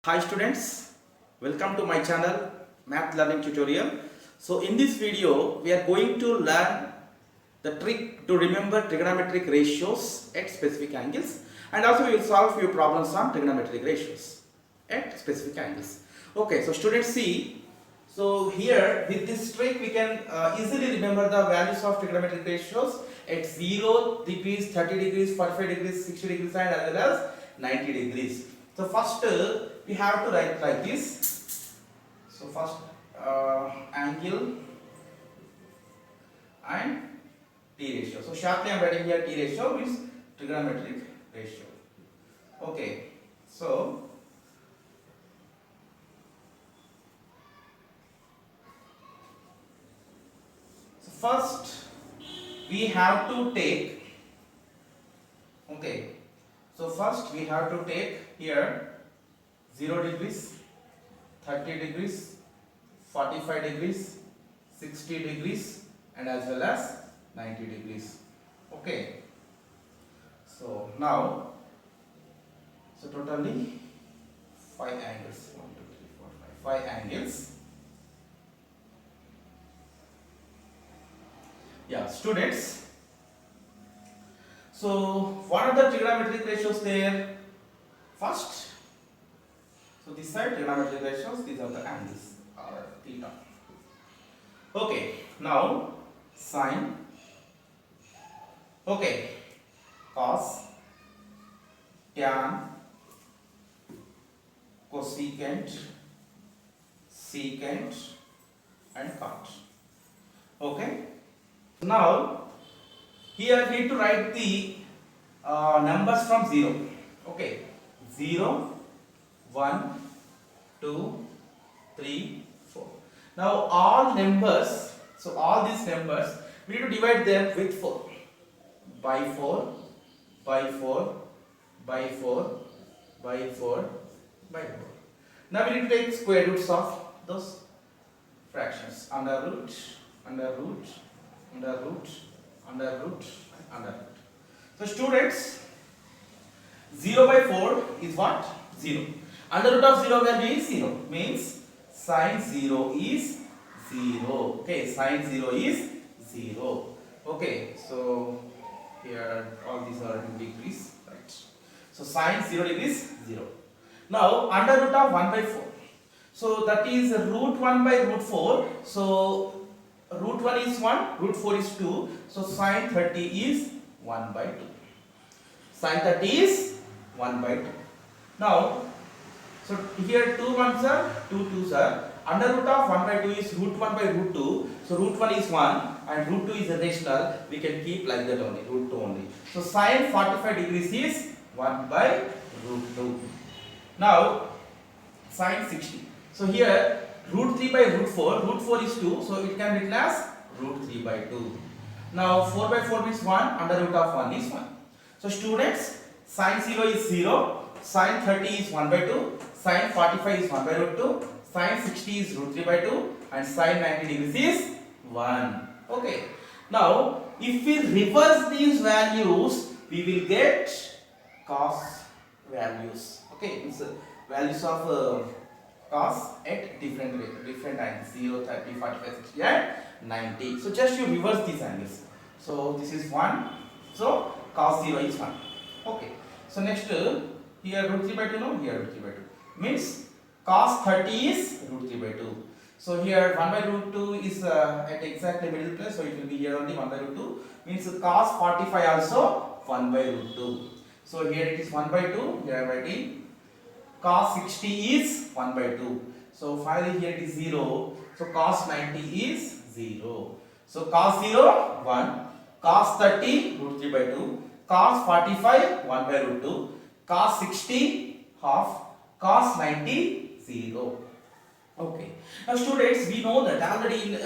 Hi students, welcome to my channel Math Learning Tutorial. So in this video we are going to learn the trick to remember trigonometric ratios at specific angles, and also we will solve few problems on trigonometric ratios at specific angles. Okay, so students see, so here with this trick we can easily remember the values of trigonometric ratios at 0 degrees, 30 degrees, 45 degrees, 60 degrees and as well as 90 degrees. So first we have to write like this. So first angle and T ratio. So sharply I am writing here T ratio means trigonometric ratio. Okay. So first we have to take, okay, so first we have to take here 0 degrees, 30 degrees, 45 degrees, 60 degrees and as well as 90 degrees. Okay. So now, so totally 5 angles. 1, 2, 3, 4, 5. 5 angles. Yeah, students. So what are the trigonometric ratios there? First, so this side trigonometric ratios, these are the angles or theta. Okay, now sine, okay, cos, tan, cosecant, secant and cot. Okay. Now here we need to write the numbers from 0. Okay, 0, 1, 2, 3, 4. Now all numbers, so all these numbers we need to divide them with 4. By 4, by 4, by 4, by 4, by 4. Now we need to take square roots of those fractions. Under root, under root, under root, under root, under root. So students, 0 by 4 is what? 0. Under root of 0 value is 0. Means sine 0 is 0. Okay, sine 0 is 0. Okay, so here all these are in degrees, right? So sine 0 degrees 0. Now under root of 1 by 4. So that is root 1 by root 4. So root 1 is 1, root 4 is 2. So sine 30 is 1 by 2. Sine 30 is 1 by 2. Now, so here 2 ones are, 2 2s are. Under root of 1 by 2 is root 1 by root 2. So root 1 is 1 and root 2 is a rational. We can keep like that only, root 2 only. So sine 45 degrees is 1 by root 2. Now, sine 60. So here root 3 by root 4 is 2, so it can be written as root 3 by 2. Now 4 by 4 means 1, under root of 1 is 1. So students, sine 0 is 0, sine 30 is 1 by 2, sine 45 is 1 by root 2, sine 60 is root 3 by 2 and sine 90 degrees is 1. Okay. Now if we reverse these values, we will get cos values. Okay, means values of cos at different angles, 0, 30, 45, 60 and 90. So just you reverse these angles. So this is 1. So cos 0 is 1. Okay. So next here root 3 by 2, no? Here root 3 by 2. Means cos 30 is root 3 by 2. So here 1 by root 2 is at exactly middle place. So it will be here only 1 by root 2. Means cos 45 also 1 by root 2. So here it is 1 by 2. Here I am writing. Cos 60 is 1 by 2. So finally here it is 0. So cos 90 is 0. So cos 0 1. Cos 30 root 3 by 2. Cos 45 1 by root 2. Cos 60 half. Cos 90 0. Okay. Now students, we know that already in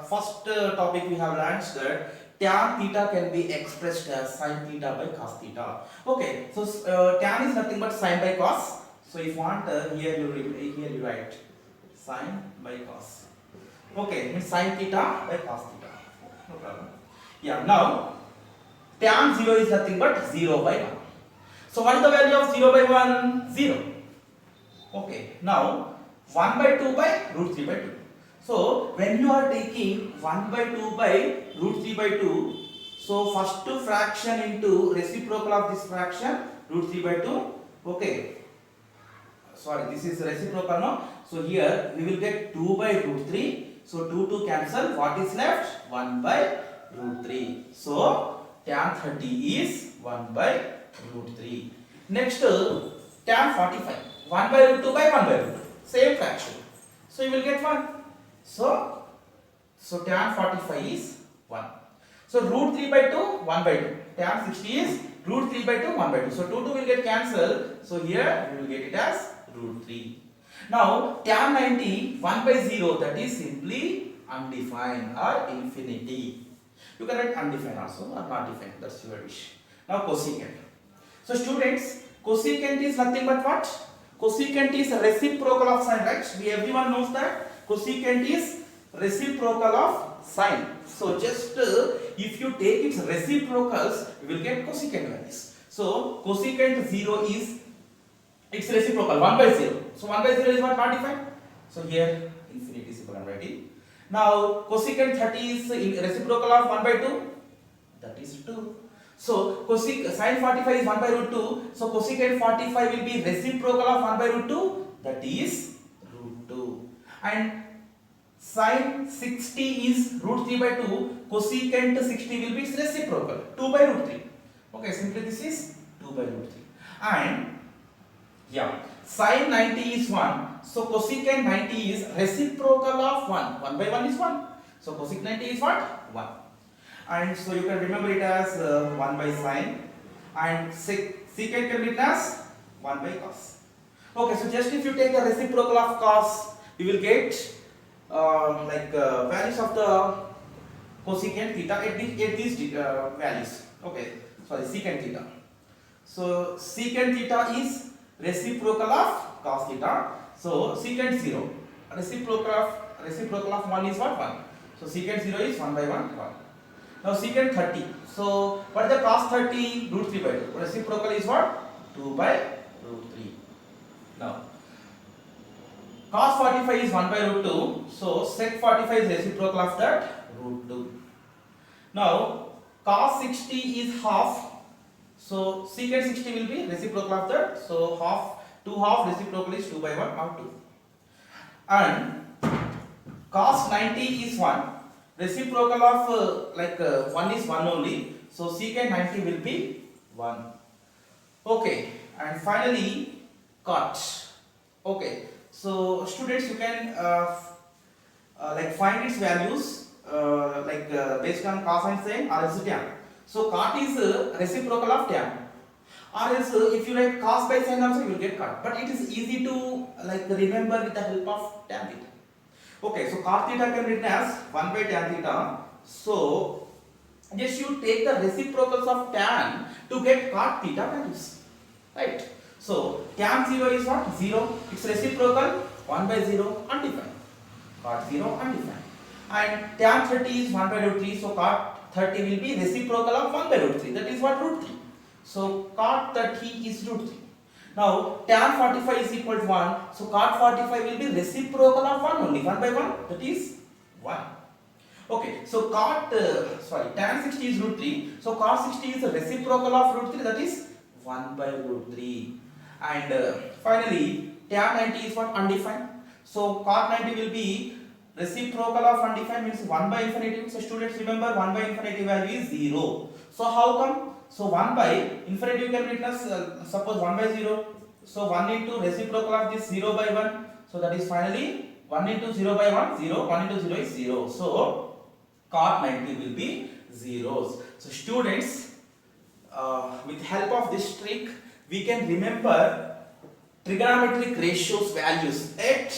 first topic we have learned that tan theta can be expressed as sin theta by cos theta. Okay. So tan is nothing but sin by cos. So if you want here you write sin by cos. Okay, means sin theta by cos theta. No problem. Yeah, now tan 0 is nothing but 0 by 1. So what is the value of 0 by 1? 0. Okay, now 1 by 2 by root 3 by 2. So when you are taking 1 by 2 by root 3 by 2, so first fraction into reciprocal of this fraction root 3 by 2. Okay, sorry, this is reciprocal now. So here we will get 2 by root 3. So 2 cancel. What is left? 1 by root 3. So tan 30 is 1 by root 3. Next, tan 45. 1 by root 2 by 1 by root 2. Same fraction. So you will get 1. So tan 45 is 1. So root 3 by 2, 1 by 2. Tan 60 is root 3 by 2, 1 by 2. So 2 will get cancelled. So here we will get it as root 3. Now tan 90, 1 by 0, that is simply undefined or infinity. You can write undefined also or not defined, that's your wish. Now cosecant. So students, cosecant is nothing but what? Cosecant is reciprocal of sine, right? Everyone knows that cosecant is reciprocal of sine. So just if you take its reciprocals, you will get cosecant values. So cosecant 0 is its reciprocal 1 by 0. So 1 by 0 is what? Not defined. So here infinity symbol I am writing. Now cosecant 30 is reciprocal of 1 by 2. That is 2. So sine 45 is 1 by root 2. So cosecant 45 will be reciprocal of 1 by root 2. That is root 2. And sine 60 is root 3 by 2. Cosecant 60 will be its reciprocal 2 by root 3. Okay, simply this is 2 by root 3. And yeah, sine 90 is 1. So cosecant 90 is reciprocal of 1. 1 by 1 is 1. So cosecant 90 is what? 1. And so you can remember it as 1 by sine. And secant can be written as 1 by cos. Okay, so just if you take the reciprocal of cos, you will get values of the cosecant theta at these values. Okay, sorry, secant theta. So secant theta is reciprocal of cos theta. So secant 0. Reciprocal of 1 is what? 1. So secant 0 is 1 by 1. Now secant 30. So what is the cos 30? Root 3 by 2. Reciprocal is what? 2 by root 3. Now cos 45 is 1 by root 2. So sec 45 is reciprocal of that root 2. Now cos 60 is half. So secant 60 will be reciprocal of that. So two half reciprocal is 2 by 1 or 2. And cos 90 is 1. Reciprocal of 1 is 1 only. So secant 90 will be 1. Okay. And finally cot. Okay. So students, you can find its values based on cos and sine or else tan. So cot is reciprocal of tan, or else if you write cos by sine also you will get cot. But it is easy to remember with the help of tan theta. Okay, so cot theta can be written as 1 by tan theta. So just you take the reciprocals of tan to get cot theta values, right? So tan 0 is what? 0. Its reciprocal 1 by 0 undefined. Cot 0 undefined. And tan 30 is 1 by root 3. So cot 30 will be reciprocal of 1 by root 3. That is what? Root 3. So cot 30 is root 3. Now tan 45 is equal to 1. So cot 45 will be reciprocal of 1 only. 1 by 1. That is 1. Okay. So tan 60 is root 3. So cot 60 is a reciprocal of root 3. That is 1 by root 3. And finally tan 90 is what? Undefined. So cot 90 will be reciprocal of undefined, means 1 by infinitive. So students, remember 1 by infinitive value is 0. So how come? So 1 by infinitive can be written as suppose 1 by 0. So 1 into reciprocal of this 0 by 1. So that is finally 1 into 0 by 1, 0. 1 into 0 is 0. So cot 90 will be zeros. So students, with help of this trick, we can remember trigonometric ratios values at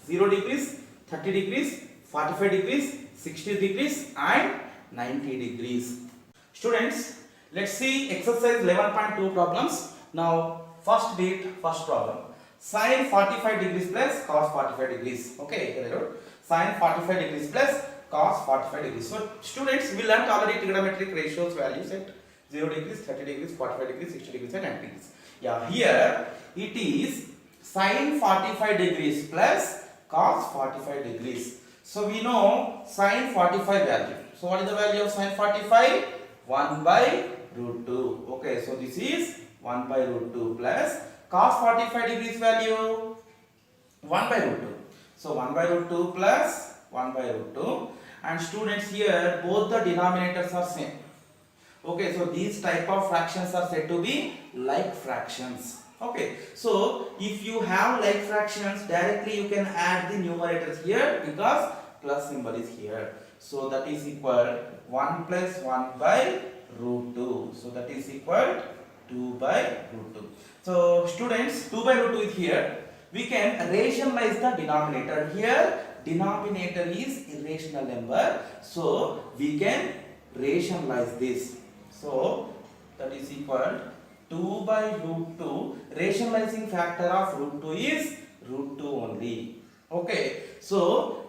0 degrees, 30 degrees, 45 degrees, 60 degrees and 90 degrees. Students, let's see exercise 11.2 problems. Now first problem. Sin 45 degrees plus cos 45 degrees. Okay, here I wrote sin 45 degrees plus cos 45 degrees. So students, we learnt already trigonometric ratios values at 0 degrees, 30 degrees, 45 degrees, 60 degrees and 90 degrees. Yeah, here it is Sin 45 degrees plus cos 45 degrees. So we know sin 45 value. So what is the value of sin 45? 1 by root 2. Okay, so this is 1 by root 2 plus cos 45 degrees value 1 by root 2. So 1 by root 2 plus 1 by root 2. And students, here both the denominators are same. Okay, so these type of fractions are said to be like fractions. Okay, so if you have like fractions, directly you can add the numerators here because plus symbol is here. So that is equal 1 plus 1 by root 2. So that is equal 2 by root 2. So students, 2 by root 2 is here. We can rationalize the denominator. Here denominator is irrational number. So we can rationalize this. So that is equal 2 by root 2. Rationalizing factor of root 2 is root 2 only. Okay. So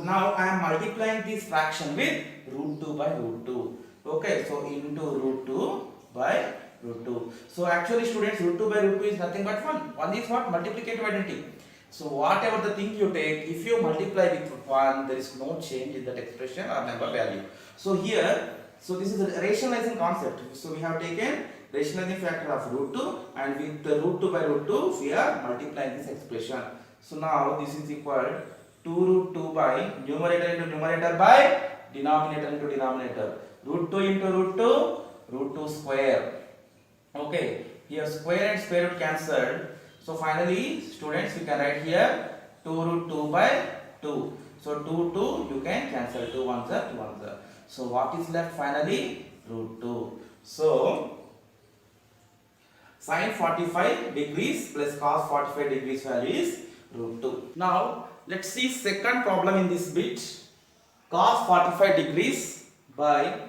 now I am multiplying this fraction with root 2 by root 2. Okay. So into root 2 by root 2. So actually students, root 2 by root 2 is nothing but 1. 1 is what? Multiplicative identity. So whatever the thing you take, if you multiply with 1, there is no change in that expression or number value. So here, so this is a rationalizing concept. So we have taken rationalizing factor of root 2 and with the root 2 by root 2, we are multiplying this expression. So now this is equal 2 root 2 by numerator into numerator by denominator into denominator. Root 2 into root 2 square. Okay, here square and square root cancelled. So finally, students, you can write here 2 root 2 by 2. So 2 you can cancel 2 ones are 2 ones are. So what is left finally? Root 2. So sin 45 degrees plus cos 45 degrees value is root 2. Now let's see second problem in this bit. Cos 45 degrees by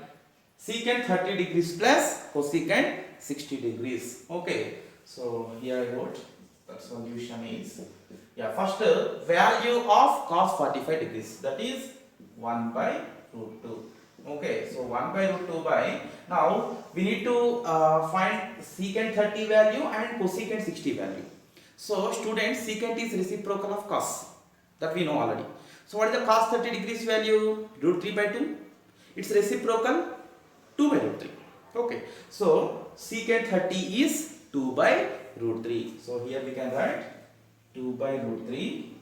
secant 30 degrees plus cosecant 60 degrees. Okay, so here I wrote that solution is, first value of cos 45 degrees, that is 1 by root 2. Okay, so 1 by root 2 by, now we need to find secant 30 value and cosecant 60 value. So students, secant is reciprocal of cos, that we know already. So what is the cos 30 degrees value? Root 3 by 2. It's reciprocal 2 by root 3. Okay, so secant 30 is 2 by root 3. So here we can write 2 by root 3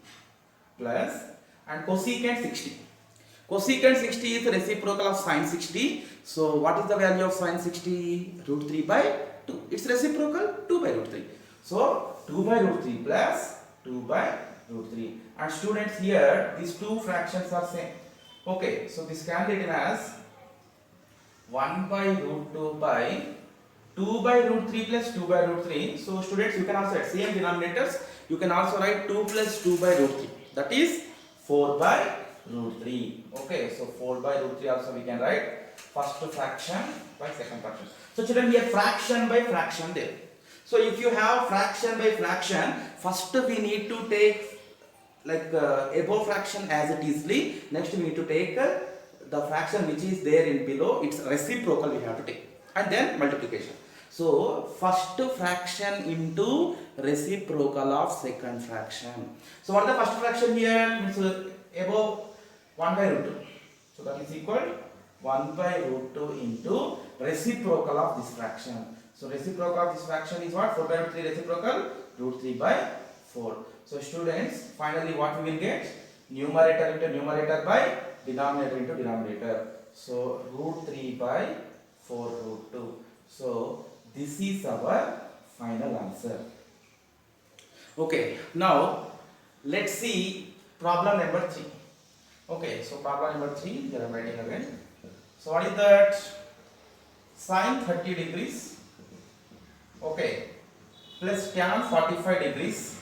plus, and cosecant 60. Cosecant 60 is reciprocal of sin 60. So what is the value of sin 60? Root 3 by 2. It's reciprocal 2 by root 3. So 2 by root 3 plus 2 by root 3. And students, here these two fractions are same. Okay, so this can be written as 1 by root 2 by 2 by root 3 plus 2 by root 3. So students, you can also write same denominators. You can also write 2 plus 2 by root 3. That is 4 by root 3. Okay, so 4 by root 3 also we can write first fraction by second fraction. So children, here fraction by fraction there. So if you have fraction by fraction, first we need to take like above fraction as it is. Next we need to take the fraction which is there in below, its reciprocal we have to take, and then multiplication. So first fraction into reciprocal of second fraction. So what is the first fraction here? Means above 1 by root 2. So that is equal 1 by root 2 into reciprocal of this fraction. So reciprocal of this fraction is what? 4 by root 3 reciprocal, root 3 by 4. So students, finally what we will get? Numerator into numerator by denominator into denominator. So root 3 by 4 root 2. So this is our final answer. Okay, now let's see problem number 3. Okay, so problem number 3, here I am writing again. So what is that? Sin 30 degrees, okay, plus tan 45 degrees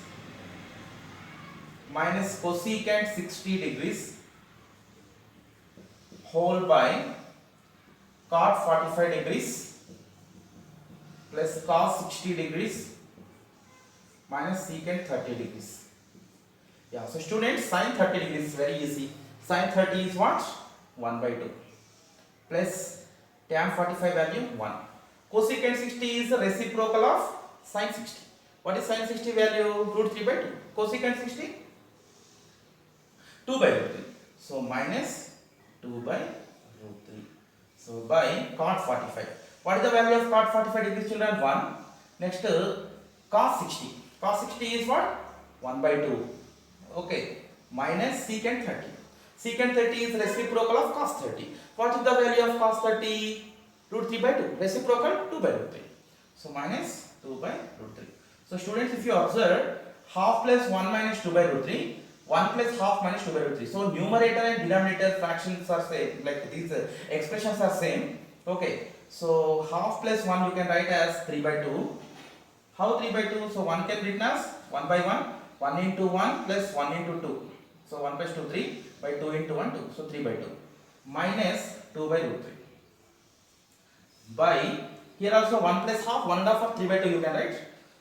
minus cosecant 60 degrees whole by cot 45 degrees plus cos 60 degrees minus secant 30 degrees. Yeah, so students, sin 30 degrees is very easy. Sin 30 is what? 1 by 2 plus tan 45 value 1. Cosecant 60 is the reciprocal of sin 60. What is sin 60 value? Root 3 by 2. Cosecant 60? 2 by root 3. So minus 2 by root 3. So by cot 45. What is the value of cot 45 degrees, children? 1. Next cos 60. Cos 60 is what? 1 by 2. Okay. Minus secant 30. Secant 30 is reciprocal of cos 30. What is the value of cos 30? Root 3 by 2. Reciprocal 2 by root 3. So minus 2 by root 3. So students, if you observe, half plus 1 minus 2 by root 3, 1 plus half minus 2 by root 3. So numerator and denominator fractions are same, like these expressions are same. Okay. So half plus 1 you can write as 3 by 2. How 3 by 2? So 1 can be written as 1 by 1. 1 into 1 plus 1 into 2. So 1 plus 2, 3 by 2 into 1, 2. So 3 by 2. Minus 2 by root 3. By, here also 1 plus half, 1 and a half of 3 by 2 you can write.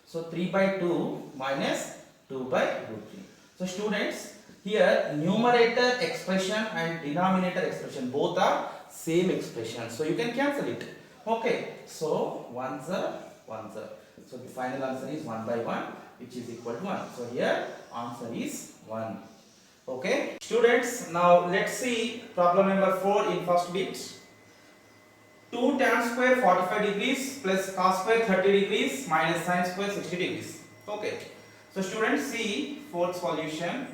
So 3 by 2 minus 2 by root 3. So students, here numerator expression and denominator expression both are same expression. So you can cancel it. Okay. So 1s are 1s are. So the final answer is 1 by 1, which is equal to 1. So here answer is 1. Okay. Students, now let's see problem number 4 in first bit. 2 tan square 45 degrees plus cos square 30 degrees minus sin square 60 degrees. Okay. So students, see fourth solution.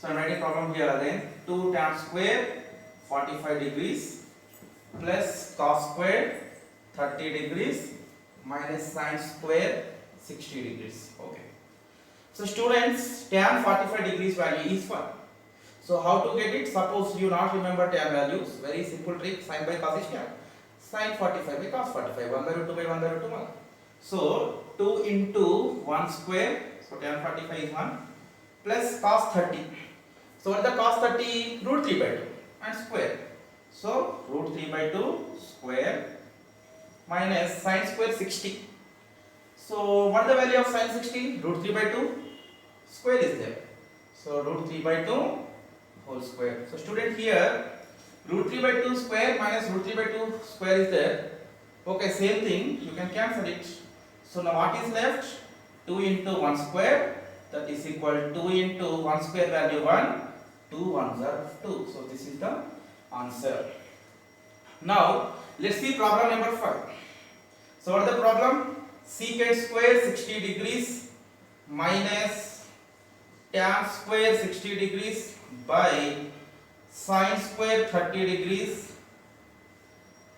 So I am writing problem here again. 2 tan square 45 degrees plus cos square 30 degrees minus sin square 60 degrees. Okay. So students, tan 45 degrees value is 1. So how to get it? Suppose you not remember tan values. Very simple trick. Sin by cos is tan. Sin 45 by cos 45. 1 by root 2 by 1 by root 2 1. So 2 into 1 square. So tan 45 is 1 plus cos 30. So what is the cos 30? Root 3 by 2 and square. So root 3 by 2 square minus sin square 60. So what is the value of sin 60? Root 3 by 2 square is there. So root 3 by 2 whole square. So student, here root 3 by 2 square minus root 3 by 2 square is there. Okay, same thing, you can cancel it. So now what is left? 2 into 1 square, that is equal to 2 into 1 square value 1, 2 1s are 2. So this is the answer. Now let's see problem number 5. So what is the problem? Secant square 60 degrees minus tan square 60 degrees by sin square 30 degrees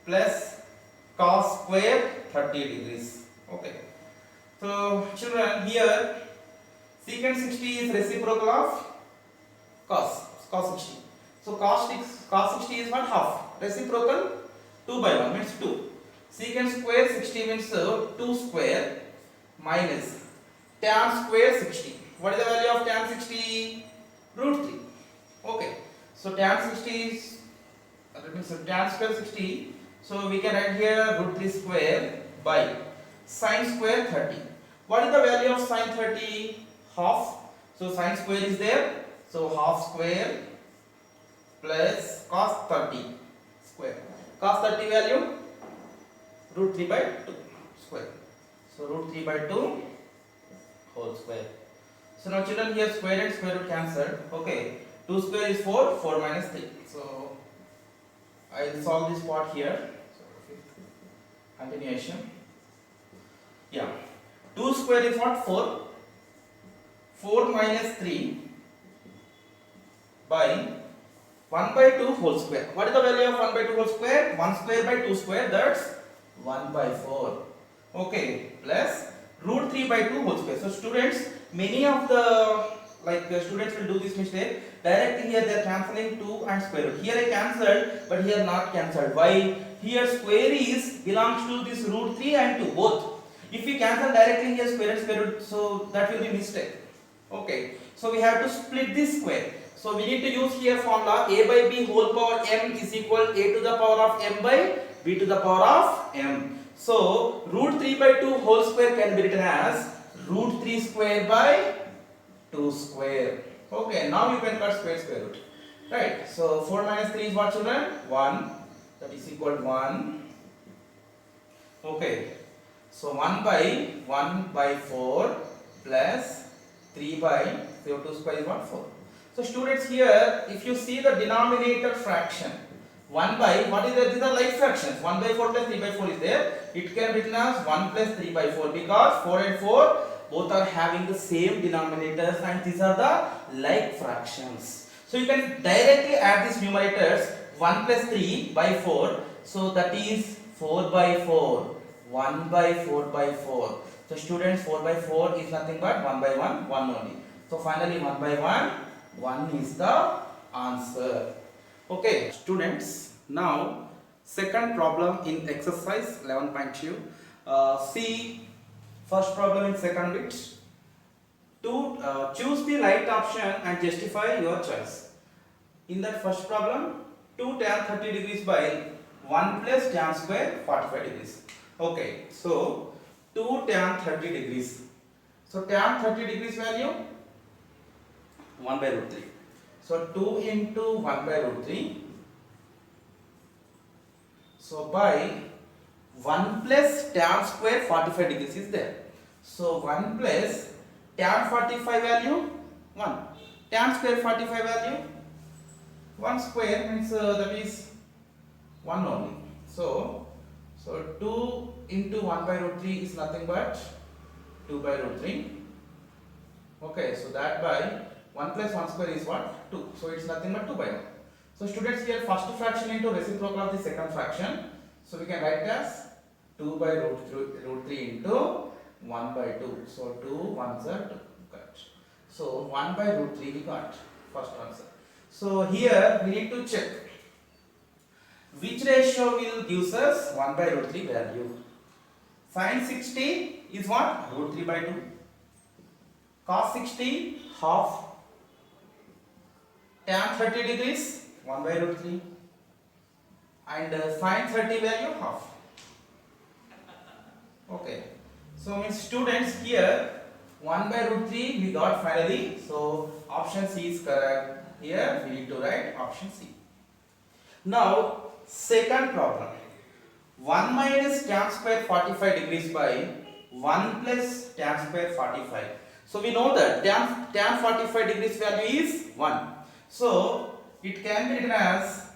plus cos square 30 degrees. Okay. So children, here secant 60 is reciprocal of cos 60. So cos 60 is what? Half. Reciprocal 2 by 1 means 2. Secant square 60 means 2 square minus tan square 60. What is the value of tan 60? Root 3. Okay. So tan 60 is tan square 60. So we can write here root 3 square by sin square 30. What is the value of sin 30? Half. So sin square is there. So half square plus cos 30 square. Cos 30 value root 3 by 2 square. So root 3 by 2 whole square. So now children, here square and square root cancelled. Okay. 2 square is 4, 4 minus 3. So I will solve this part here. So continuation. Yeah. 2 square is what? 4. 4 minus 3 by 1 by 2 whole square. What is the value of 1 by 2 whole square? 1 square by 2 square, that's 1 by 4. Okay. Plus root 3 by 2 whole square. So students, many of the students will do this mistake. Directly here they are cancelling 2 and square root. Here I cancelled, but here not cancelled. Why? Here square is belongs to this root 3 and 2 both. If we cancel directly here square root, so that will be mistake. Okay. So we have to split this square. So we need to use here formula a by b whole power m is equal a to the power of m by b to the power of m. So root 3 by 2 whole square can be written as root 3 square by 2 square. Okay, now you can cut square root. Right. So 4 minus 3 is what, children? 1. That is equal to 1. Okay. So 1 by 4 plus 3 by 2 square is what? 4. So students, here if you see the denominator fraction 1 by, what is that? These are like fractions. 1 by 4 plus 3 by 4 is there. It can be written as 1 plus 3 by 4 because 4 and 4 both are having the same denominators and these are the like fractions. So you can directly add these numerators 1 plus 3 by 4. So that is 4 by 4. 1 by 4 by 4. So students, 4 by 4 is nothing but 1 by 1, 1 only. So finally 1 by 1, 1 is the answer. Okay students, now second problem in exercise 11.2. See first problem in second bit. To choose the right option and justify your choice. In that first problem, 2 tan 30 degrees by 1 plus tan square 45 degrees. Okay, so 2 tan 30 degrees. So tan 30 degrees value 1 by root 3. So 2 into 1 by root 3. So by 1 plus tan square 45 degrees is there. So 1 plus tan 45 value 1. Tan square 45 value 1 square means that is 1 only. So 2 into 1 by root 3 is nothing but 2 by root 3. Okay, so that by 1 plus 1 square is what? 2. So it's nothing but 2 by 1. So students, here first fraction into reciprocal of the second fraction. So we can write as 2 by root 3 into 1 by 2. So 2 1s are 2. Correct. So 1 by root 3 we got first answer. So here we need to check which ratio will gives us 1 by root 3 value. Sin 60 is what? Root 3 by 2. Cos 60 half. Tan 30 degrees 1 by root 3. And sin 30 value half. Okay. So means students, here 1 by root 3 we got finally. So option C is correct. Here we need to write option C. Now second problem. 1 minus tan square 45 degrees by 1 plus tan square 45. So we know that tan 45 degrees value is 1. So it can be written as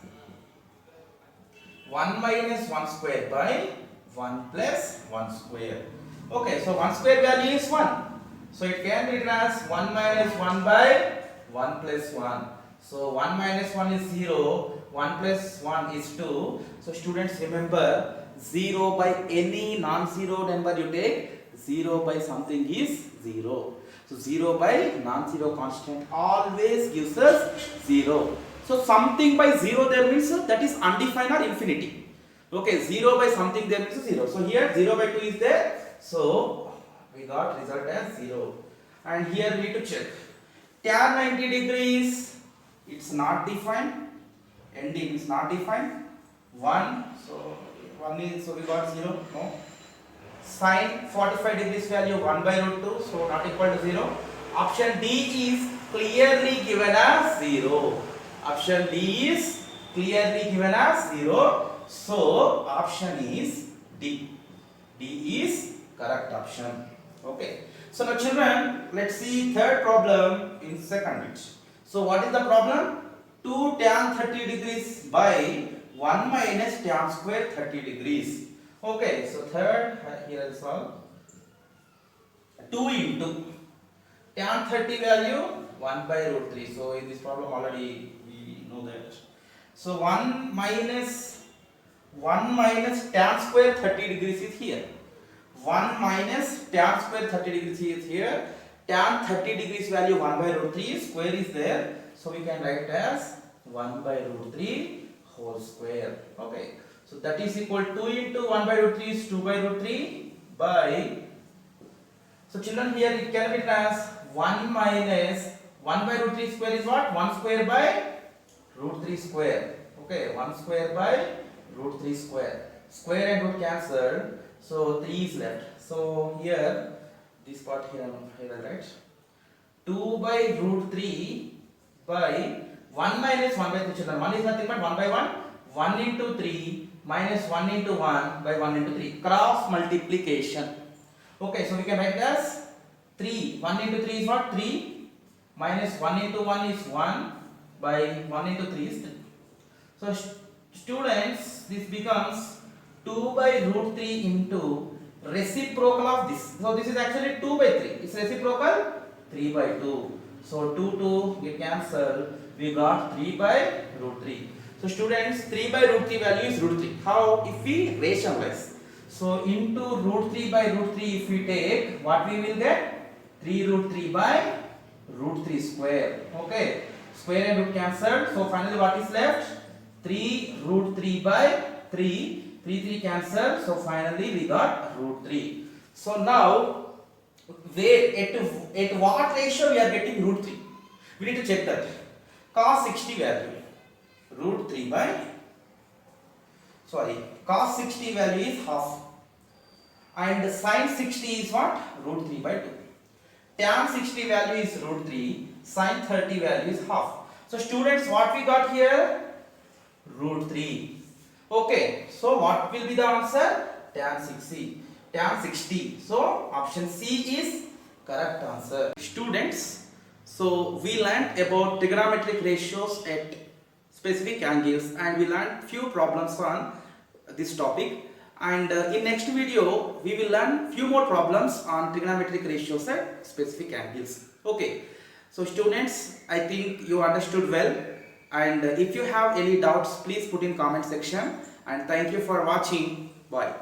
1 minus 1 square by 1 plus 1 square. Okay, so 1 square value is 1. So it can be written as 1 minus 1 by 1 plus 1. So 1 minus 1 is 0. 1 plus 1 is 2. So students, remember 0 by any non-zero number you take, 0 by something is 0. So 0 by non-zero constant always gives us 0. So something by 0 there means that is undefined or infinity. Okay, 0 by something there means 0. So here 0 by 2 is there. So we got result as 0. And here we need to check. Tan 90 degrees, it's not defined. Ending is not defined. 1, so 1 is, so we got 0. No. Sin 45 degrees value 1 by root 2, so not equal to 0. Option D is clearly given as 0. Option D is clearly given as 0. So option is D. D is correct option. Okay. So now children, let's see third problem in second bit. So what is the problem? 2 tan 30 degrees by 1 minus tan square 30 degrees. Okay, so third, here I'll solve. 2 into tan 30 value 1 by root 3. So in this problem already we know that. So 1 minus tan square 30 degrees is here. 1 minus tan square 30 degrees is here. Tan 30 degrees value 1 by root 3, square is there. So we can write as 1 by root 3 whole square. Okay. So that is equal to 2 into 1 by root 3 is 2 by root 3 by. So children, here it can be written as 1 minus 1 by root 3 square is what? 1 square by root 3 square. Okay, 1 square by root 3 square. Square and root cancelled. So 3 is left. So here, this part here I'll write 2 by root 3 by 1 minus 1 by 3 children. 1 is nothing but 1 by 1. 1 into 3 minus 1 into 1 by 1 into 3. Cross multiplication. Okay, so we can write as 3. 1 into 3 is what? 3. Minus 1 into 1 is 1 by 1 into 3 is 3. So students, this becomes 2 by root 3 into reciprocal of this. So this is actually 2 by 3. It's reciprocal 3 by 2. So 2 get cancelled. We got 3 by root 3. So students, 3 by root 3 value is root 3. How? If we rationalize. So into root 3 by root 3 if we take, what we will get? 3 root 3 by root 3 square. Okay. Square and root cancelled. So finally what is left? 3 root 3 by 3. 3 cancelled. So finally we got root 3. So now, where at what ratio we are getting root 3? We need to check that. Cos 60 value. Root 3 by, cos 60 value is half. And sin 60 is what? Root 3 by 2. Tan 60 value is root 3. Sin 30 value is half. So students, what we got here? Root 3. Okay, so what will be the answer? Tan 60. Tan 60. So option C is correct answer. Students, so we learned about trigonometric ratios at specific angles and we learned few problems on this topic, and in next video we will learn few more problems on trigonometric ratios at specific angles. Okay, so students, I think you understood well, and if you have any doubts please put in comment section, and thank you for watching. Bye.